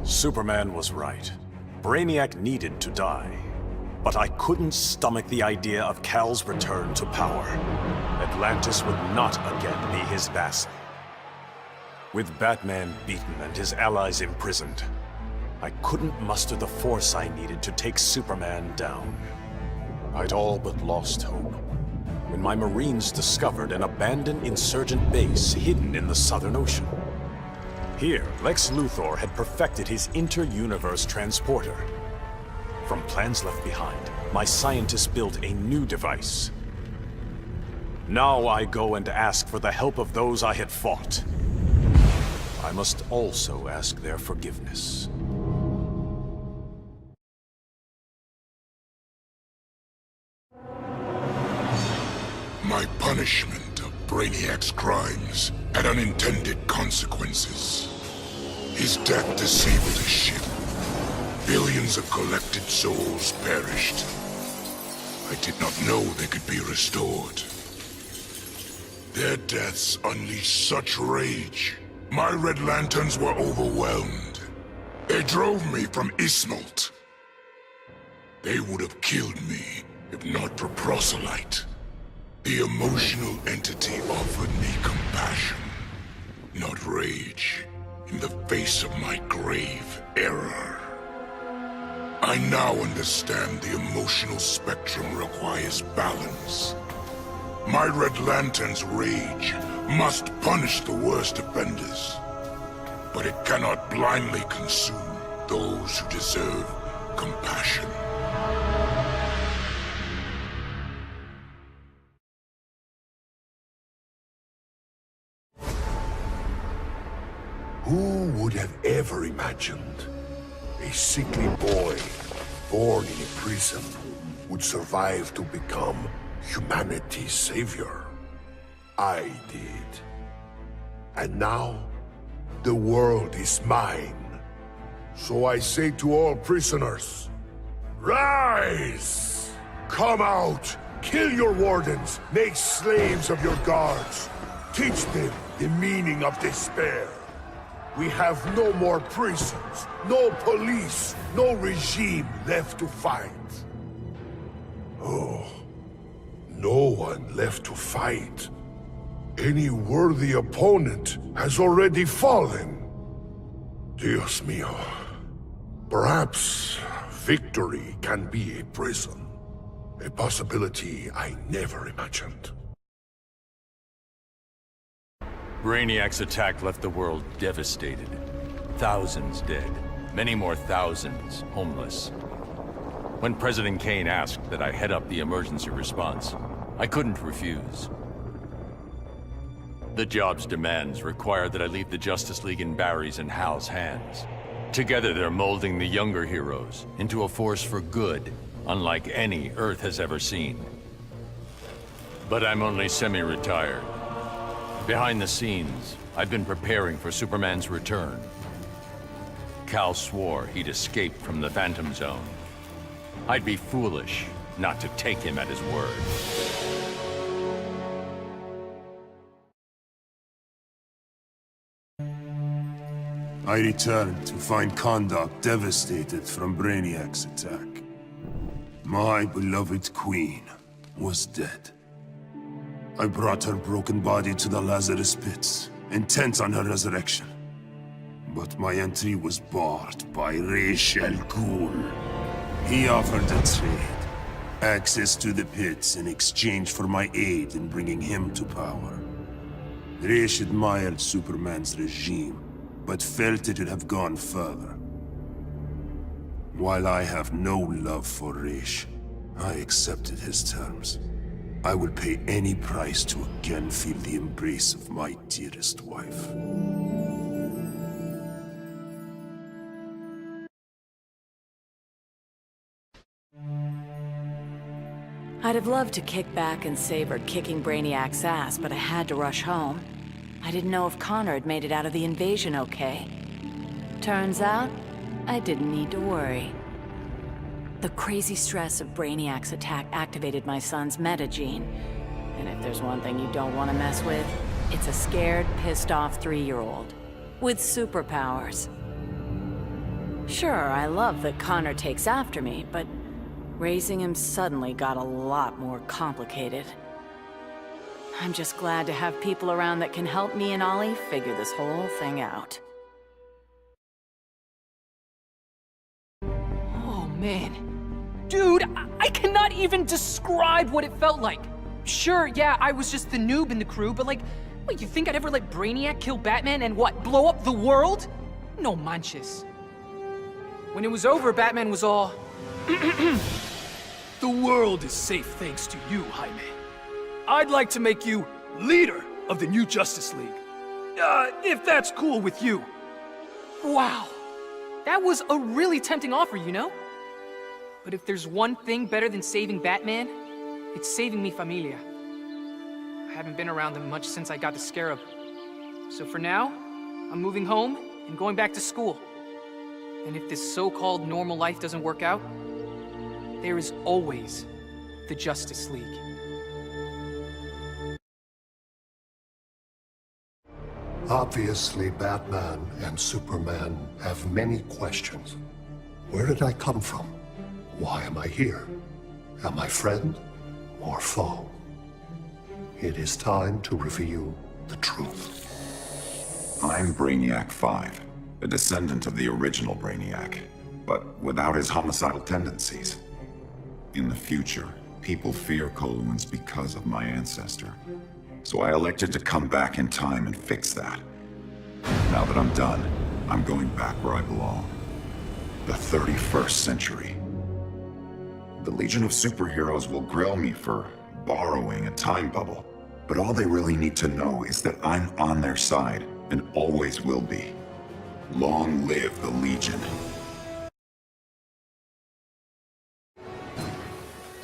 Superman was right. Brainiac needed to die. But I couldn't stomach the idea of Kal's return to power. Atlantis would not again be his vassal. With Batman beaten and his allies imprisoned, I couldn't muster the force I needed to take Superman down. I'd all but lost hope when my Marines discovered an abandoned insurgent base hidden in the Southern Ocean. Here, Lex Luthor had perfected his inter-universe transporter. From plans left behind, my scientists built a new device. Now I go and ask for the help of those I had fought. I must also ask their forgiveness. My punishment of Brainiac's crimes had unintended consequences. His death disabled his ship. Billions of collected souls perished. I did not know they could be restored. Their deaths unleashed such rage. My Red Lanterns were overwhelmed. They drove me from Ismalt. They would have killed me if not for Proselyte. The emotional entity offered me compassion, not rage, in the face of my grave error. I now understand the emotional spectrum requires balance. My Red Lantern's rage must punish the worst offenders, but it cannot blindly consume those who deserve compassion. Who would have ever imagined a sickly boy born in a prison would survive to become humanity's savior? I did. And now, the world is mine. So I say to all prisoners, rise! Come out! Kill your wardens! Make slaves of your guards! Teach them the meaning of despair! We have no more prisons, no police, no regime left to fight. Oh, no one left to fight. Any worthy opponent has already fallen. Dios mío. Perhaps victory can be a prison. A possibility I never imagined. Brainiac's attack left the world devastated. Thousands dead. Many more thousands homeless. When President Kane asked that I head up the emergency response, I couldn't refuse. The job's demands require that I leave the Justice League in Barry's and Hal's hands. Together they're molding the younger heroes into a force for good, unlike any Earth has ever seen. But I'm only semi-retired. Behind the scenes, I've been preparing for Superman's return. Kal swore he'd escape from the Phantom Zone. I'd be foolish not to take him at his word. I returned to find Kahndaq devastated from Brainiac's attack. My beloved queen was dead. I brought her broken body to the Lazarus pits, intent on her resurrection. But my entry was barred by Ra's al Ghul. He offered a trade. Access to the pits in exchange for my aid in bringing him to power. Ra's admired Superman's regime, but felt it would have gone further. While I have no love for Ra's, I accepted his terms. I will pay any price to again feel the embrace of my dearest wife. I'd have loved to kick back and savor kicking Brainiac's ass, but I had to rush home. I didn't know if Connor had made it out of the invasion okay. Turns out, I didn't need to worry. The crazy stress of Brainiac's attack activated my son's metagene. And if there's one thing you don't want to mess with, it's a scared, pissed-off 3-year-old. With superpowers. Sure, I love that Connor takes after me, but raising him suddenly got a lot more complicated. I'm just glad to have people around that can help me and Ollie figure this whole thing out. Oh, man. Dude, I cannot even describe what it felt like. Sure, yeah, I was just the noob in the crew, but like, what, you think I'd ever let Brainiac kill Batman and what, blow up the world? No manches. When it was over, Batman was all... The world is safe thanks to you, Jaime. I'd like to make you leader of the new Justice League. If that's cool with you. Wow. That was a really tempting offer, you know? But if there's one thing better than saving Batman, it's saving mi familia. I haven't been around them much since I got the Scarab. So for now, I'm moving home and going back to school. And if this so-called normal life doesn't work out, there is always the Justice League. Obviously, Batman and Superman have many questions. Where did I come from? Why am I here? Am I friend or foe? It is time to reveal the truth. I'm Brainiac 5, a descendant of the original Brainiac, but without his homicidal tendencies. In the future, people fear Coluans because of my ancestor. So I elected to come back in time and fix that. Now that I'm done, I'm going back where I belong. The 31st century. The Legion of Superheroes will grill me for borrowing a time bubble, but all they really need to know is that I'm on their side and always will be. Long live the Legion.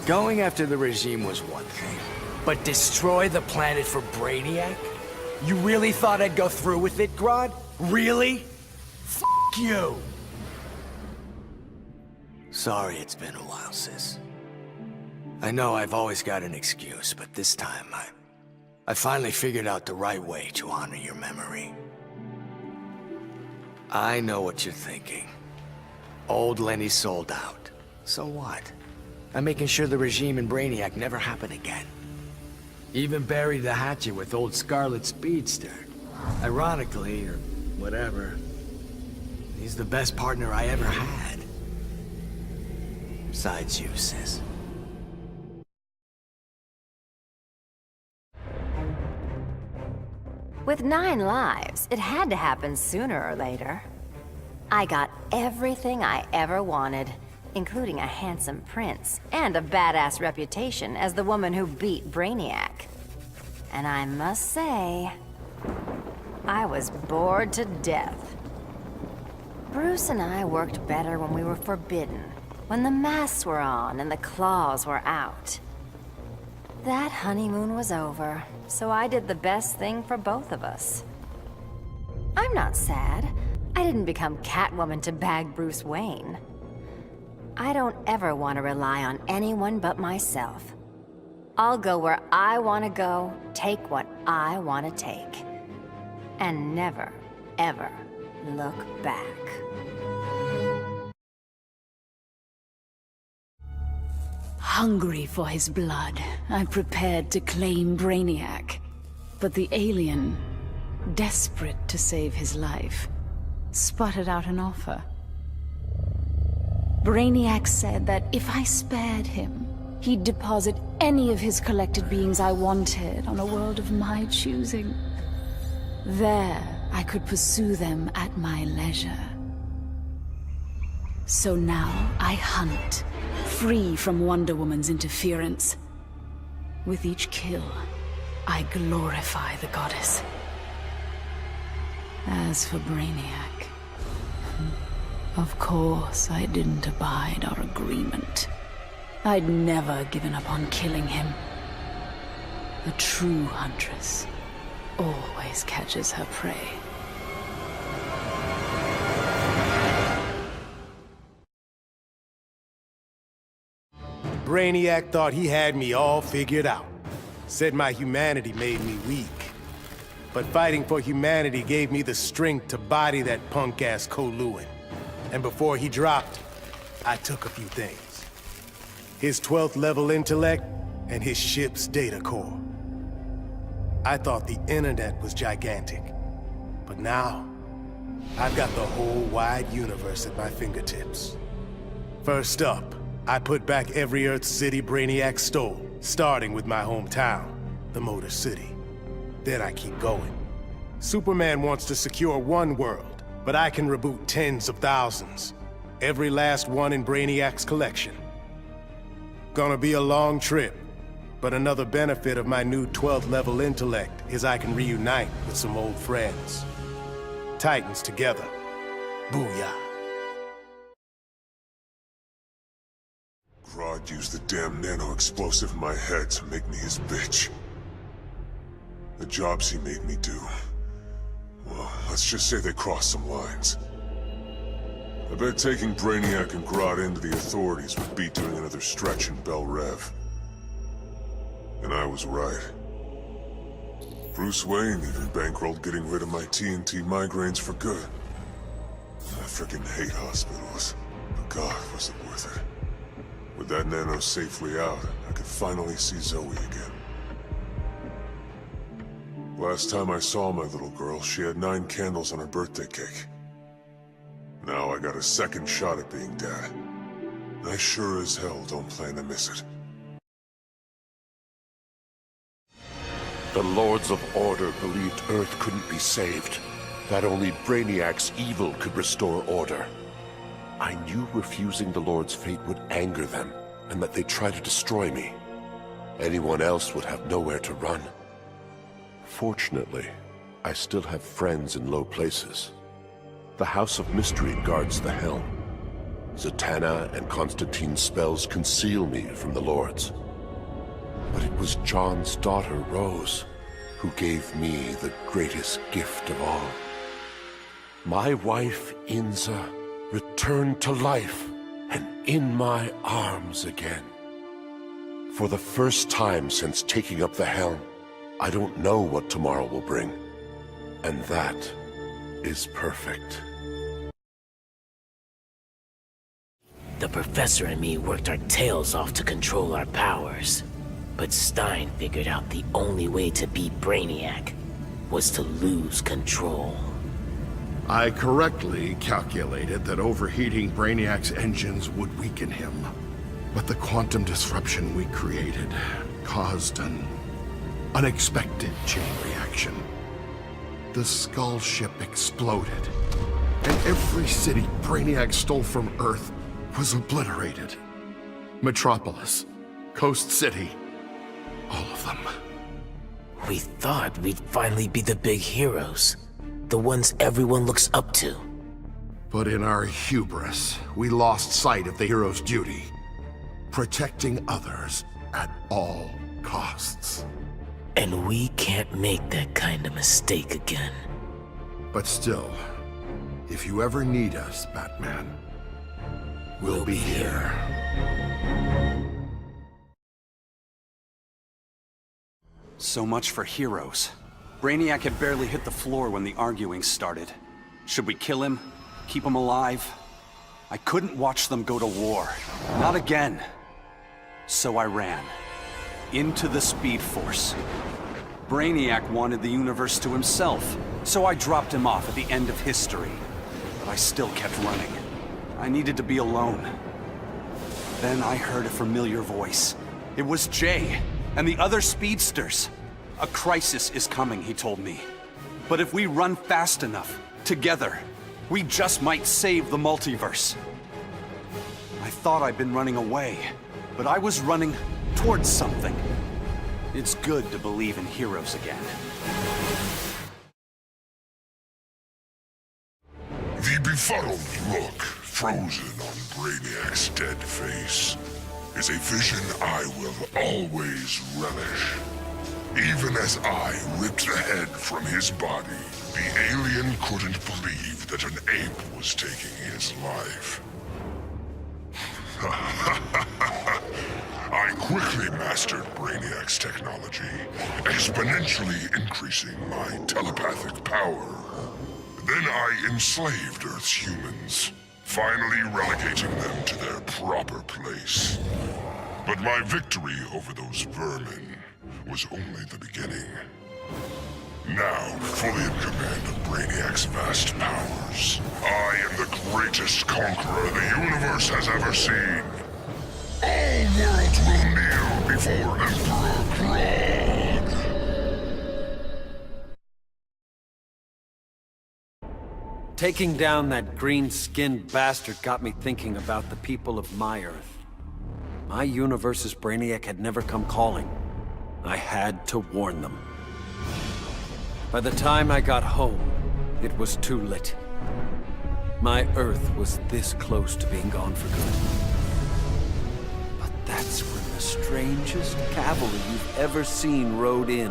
Going after the regime was one thing, but destroy the planet for Brainiac? You really thought I'd go through with it, Grodd? Really? F*** you! Sorry it's been a while, sis. I know I've always got an excuse, but this time I finally figured out the right way to honor your memory. I know what you're thinking. Old Lenny sold out. So what? I'm making sure the regime and Brainiac never happen again. Even buried the hatchet with old Scarlet Speedster. Ironically, or whatever, he's the best partner I ever had. Besides you, sis. With 9 lives, it had to happen sooner or later. I got everything I ever wanted, including a handsome prince and a badass reputation as the woman who beat Brainiac. And I must say, I was bored to death. Bruce and I worked better when we were forbidden, when the masks were on and the claws were out. That honeymoon was over, so I did the best thing for both of us. I'm not sad. I didn't become Catwoman to bag Bruce Wayne. I don't ever want to rely on anyone but myself. I'll go where I want to go, take what I want to take. And never, ever look back. Hungry for his blood, I prepared to claim Brainiac. But the alien, desperate to save his life, sputtered out an offer. Brainiac said that if I spared him, he'd deposit any of his collected beings I wanted on a world of my choosing. There, I could pursue them at my leisure. So now I hunt, free from Wonder Woman's interference. With each kill, I glorify the goddess. As for Brainiac, of course I didn't abide our agreement. I'd never given up on killing him. A true huntress always catches her prey. Brainiac thought he had me all figured out. Said my humanity made me weak. But fighting for humanity gave me the strength to body that punk-ass Coluan. And before he dropped, I took a few things. His 12th level intellect and his ship's data core. I thought the internet was gigantic. But now, I've got the whole wide universe at my fingertips. First up, I put back every Earth city Brainiac stole, starting with my hometown, the Motor City. Then I keep going. Superman wants to secure one world, but I can reboot tens of thousands. Every last one in Brainiac's collection. Gonna be a long trip, but another benefit of my new 12th level intellect is I can reunite with some old friends. Titans together. Booyah. Grodd used the damn nano-explosive in my head to make me his bitch. The jobs he made me do, well, let's just say they crossed some lines. I bet taking Brainiac and Grodd into the authorities would be doing another stretch in Bel Rev. And I was right. Bruce Wayne even bankrolled getting rid of my TNT migraines for good. I frickin' hate hospitals, but God, was it worth it. With that nano safely out, I could finally see Zoe again. Last time I saw my little girl, she had 9 candles on her birthday cake. Now I got a second shot at being dad. I sure as hell don't plan to miss it. The Lords of Order believed Earth couldn't be saved, that only Brainiac's evil could restore order. I knew refusing the Lord's fate would anger them, and that they'd try to destroy me. Anyone else would have nowhere to run. Fortunately, I still have friends in low places. The House of Mystery guards the helm. Zatanna and Constantine's spells conceal me from the Lords. But it was John's daughter, Rose, who gave me the greatest gift of all. My wife, Inza, returned to life and in my arms again. For the first time since taking up the helm, I don't know what tomorrow will bring. And that is perfect. The Professor and me worked our tails off to control our powers. But Stein figured out the only way to beat Brainiac was to lose control. I correctly calculated that overheating Brainiac's engines would weaken him. But the quantum disruption we created caused an unexpected chain reaction. The Skull ship exploded, and every city Brainiac stole from Earth was obliterated. Metropolis, Coast City, all of them. We thought we'd finally be the big heroes, the ones everyone looks up to. But in our hubris, we lost sight of the hero's duty, protecting others at all costs. And we can't make that kind of mistake again. But still, if you ever need us, Batman, we'll be here. So much for heroes. Brainiac had barely hit the floor when the arguing started. Should we kill him? Keep him alive? I couldn't watch them go to war. Not again. So I ran. Into the Speed Force. Brainiac wanted the universe to himself, so I dropped him off at the end of history. But I still kept running. I needed to be alone. Then I heard a familiar voice. It was Jay, and the other speedsters. A crisis is coming, he told me. But if we run fast enough, together, we just might save the multiverse. I thought I'd been running away, but I was running towards something. It's good to believe in heroes again. The befuddled look frozen on Brainiac's dead face is a vision I will always relish. Even as I ripped the head from his body, the alien couldn't believe that an ape was taking his life. I quickly mastered Brainiac's technology, exponentially increasing my telepathic power. Then I enslaved Earth's humans, finally relegating them to their proper place. But my victory over those vermin was only the beginning. Now, fully in command of Brainiac's vast powers, I am the greatest conqueror the universe has ever seen. All worlds will kneel before Emperor Grodd. Taking down that green-skinned bastard got me thinking about the people of my Earth. My universe's Brainiac had never come calling. I had to warn them. By the time I got home, it was too late. My Earth was this close to being gone for good. But that's when the strangest cavalry you've ever seen rode in.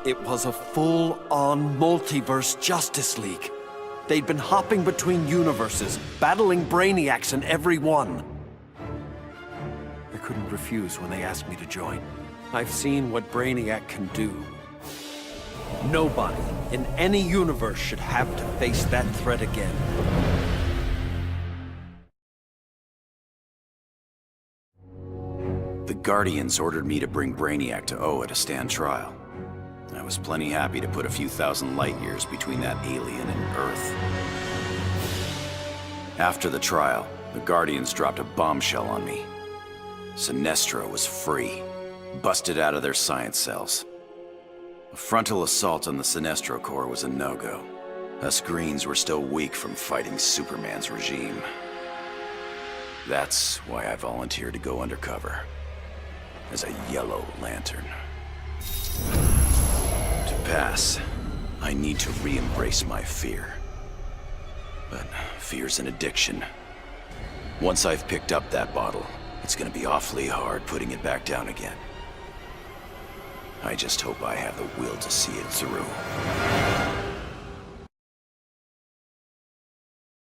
It was a full-on multiverse Justice League. They'd been hopping between universes, battling Brainiacs in every one. I couldn't refuse when they asked me to join. I've seen what Brainiac can do. Nobody in any universe should have to face that threat again. The Guardians ordered me to bring Brainiac to Oa to stand trial. I was plenty happy to put a few thousand light years between that alien and Earth. After the trial, the Guardians dropped a bombshell on me. Sinestro was free, busted out of their science cells. A frontal assault on the Sinestro Corps was a no-go. Us Greens were still weak from fighting Superman's regime. That's why I volunteered to go undercover as a Yellow Lantern. To pass, I need to re-embrace my fear. But fear's an addiction. Once I've picked up that bottle, it's gonna be awfully hard putting it back down again. I just hope I have the will to see it through.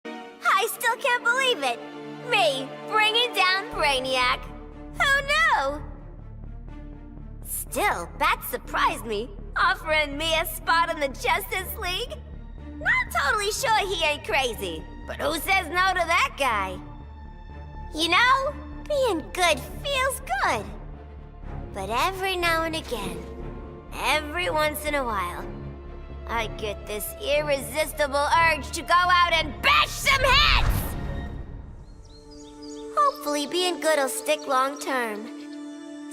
I still can't believe it! Me, bringing down Brainiac! Who knew? Still, Bat surprised me, offering me a spot in the Justice League. Not totally sure he ain't crazy, but who says no to that guy? You know, being good feels good. But every now and again, every once in a while, I get this irresistible urge to go out and bash some heads! Hopefully being good will stick long term.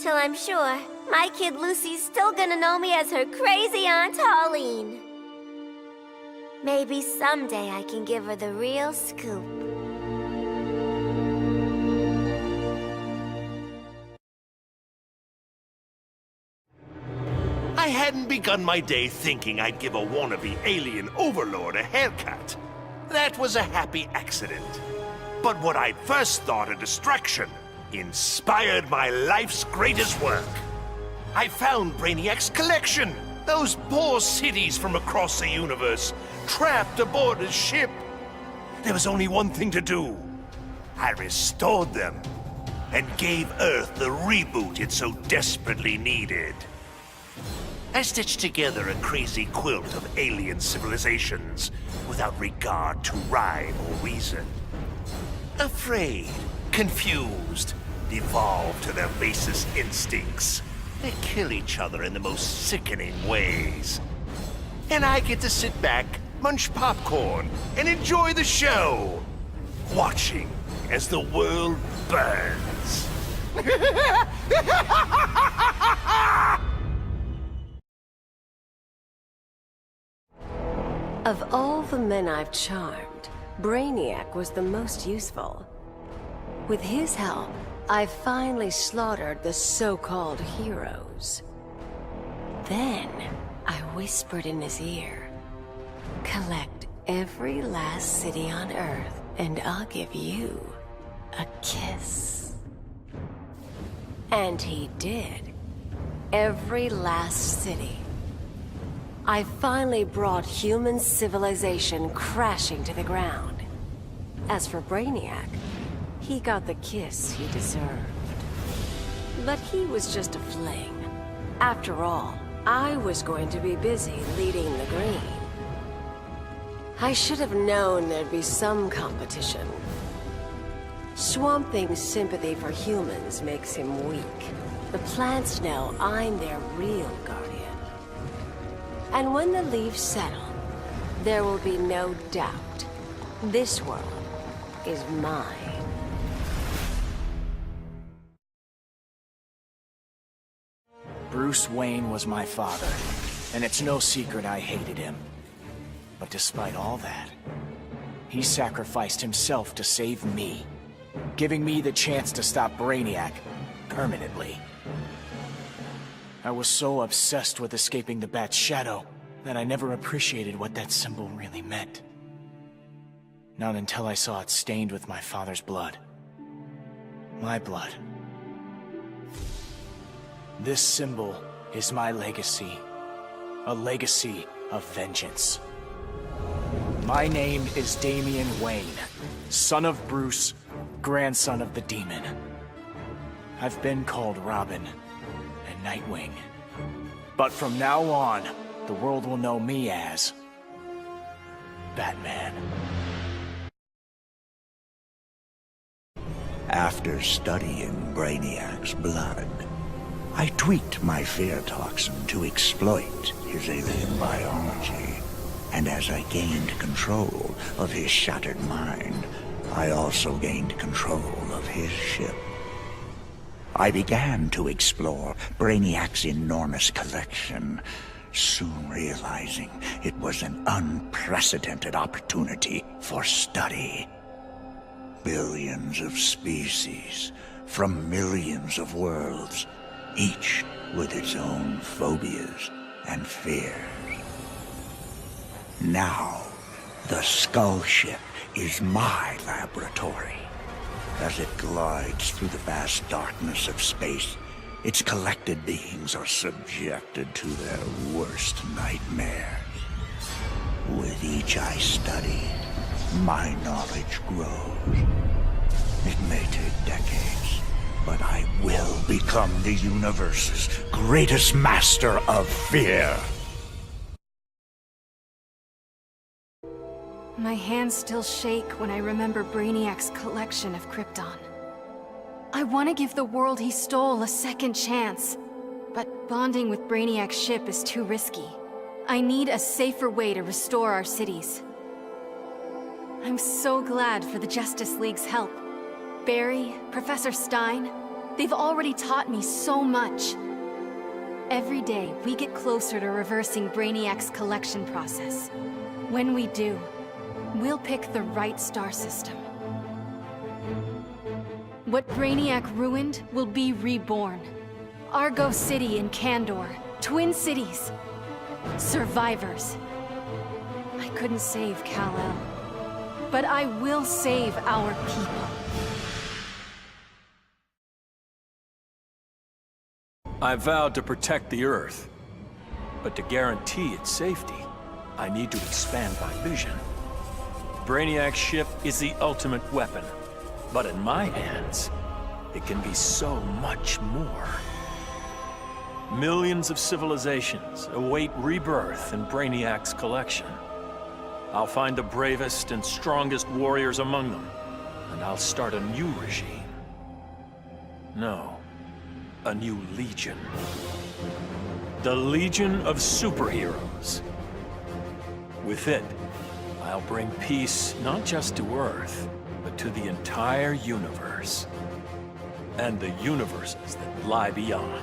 Till I'm sure my kid Lucy's still gonna know me as her crazy Aunt Pauline. Maybe someday I can give her the real scoop. I hadn't begun my day thinking I'd give a wannabe alien overlord a haircut. That was a happy accident. But what I'd first thought a distraction inspired my life's greatest work. I found Brainiac's collection. Those poor cities from across the universe, trapped aboard his ship. There was only one thing to do. I restored them and gave Earth the reboot it so desperately needed. I stitched together a crazy quilt of alien civilizations without regard to rhyme or reason. Afraid, confused, devolved to their basest instincts. They kill each other in the most sickening ways. And I get to sit back, munch popcorn, and enjoy the show, watching as the world burns. Of all the men I've charmed, Brainiac was the most useful. With his help, I finally slaughtered the so-called heroes. Then, I whispered in his ear, "Collect every last city on Earth, and I'll give you a kiss." And he did. Every last city. I finally brought human civilization crashing to the ground. As for Brainiac, he got the kiss he deserved. But he was just a fling. After all, I was going to be busy leading the Green. I should have known there'd be some competition. Swamp Thing's sympathy for humans makes him weak. The plants know I'm their real guardian. And when the leaves settle, there will be no doubt. This world is mine. Bruce Wayne was my father, and it's no secret I hated him. But despite all that, he sacrificed himself to save me, giving me the chance to stop Brainiac permanently. I was so obsessed with escaping the Bat's shadow that I never appreciated what that symbol really meant. Not until I saw it stained with my father's blood. My blood. This symbol is my legacy. A legacy of vengeance. My name is Damian Wayne, son of Bruce, grandson of the Demon. I've been called Robin and Nightwing. But from now on, the world will know me as Batman. After studying Brainiac's blood, I tweaked my fear toxin to exploit his alien biology. And as I gained control of his shattered mind, I also gained control of his ship. I began to explore Brainiac's enormous collection, soon realizing it was an unprecedented opportunity for study. Billions of species from millions of worlds, each with its own phobias and fears. Now, the Skull Ship is my laboratory. As it glides through the vast darkness of space, its collected beings are subjected to their worst nightmares. With each I study, my knowledge grows. It may take decades, but I will become the universe's greatest master of fear. My hands still shake when I remember Brainiac's collection of Krypton. I want to give the world he stole a second chance, but bonding with Brainiac's ship is too risky. I need a safer way to restore our cities. I'm so glad for the Justice League's help. Barry, Professor Stein, they've already taught me so much. Every day, we get closer to reversing Brainiac's collection process. When we do, we'll pick the right star system. What Brainiac ruined will be reborn. Argo City and Kandor, Twin Cities. Survivors. I couldn't save Kal-El, but I will save our people. I vowed to protect the Earth, but to guarantee its safety, I need to expand my vision. Brainiac's ship is the ultimate weapon, but in my hands, it can be so much more. Millions of civilizations await rebirth in Brainiac's collection. I'll find the bravest and strongest warriors among them, and I'll start a new regime. No, a new legion. The Legion of Superheroes. With it, I'll bring peace not just to Earth, but to the entire universe. And the universes that lie beyond.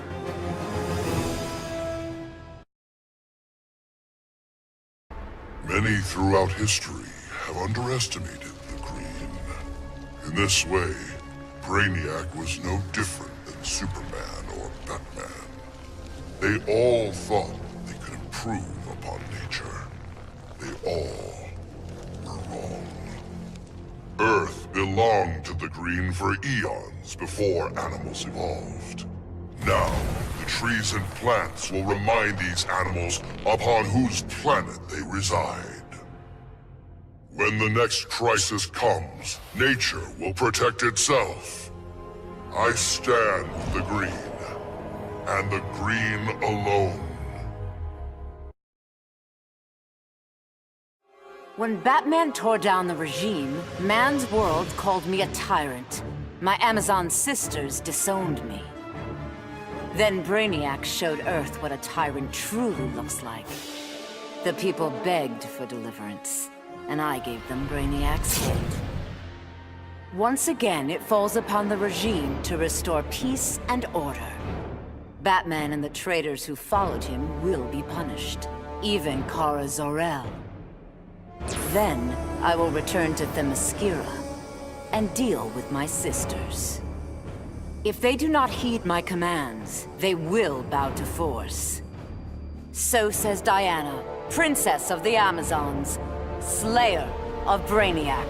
Many throughout history have underestimated the Green. In this way, Brainiac was no different than Superman or Batman. They all thought they could improve upon nature. They all were wrong. Earth belonged to the Green for eons before animals evolved. Now, the trees and plants will remind these animals upon whose planet they reside. When the next crisis comes, nature will protect itself. I stand with the Green, and the Green alone. When Batman tore down the regime, man's world called me a tyrant. My Amazon sisters disowned me. Then Brainiac showed Earth what a tyrant truly looks like. The people begged for deliverance, and I gave them Brainiac's head. Once again, it falls upon the regime to restore peace and order. Batman and the traitors who followed him will be punished, even Kara Zor-El. Then, I will return to Themyscira and deal with my sisters. If they do not heed my commands, they will bow to force. So says Diana, Princess of the Amazons, Slayer of Brainiac.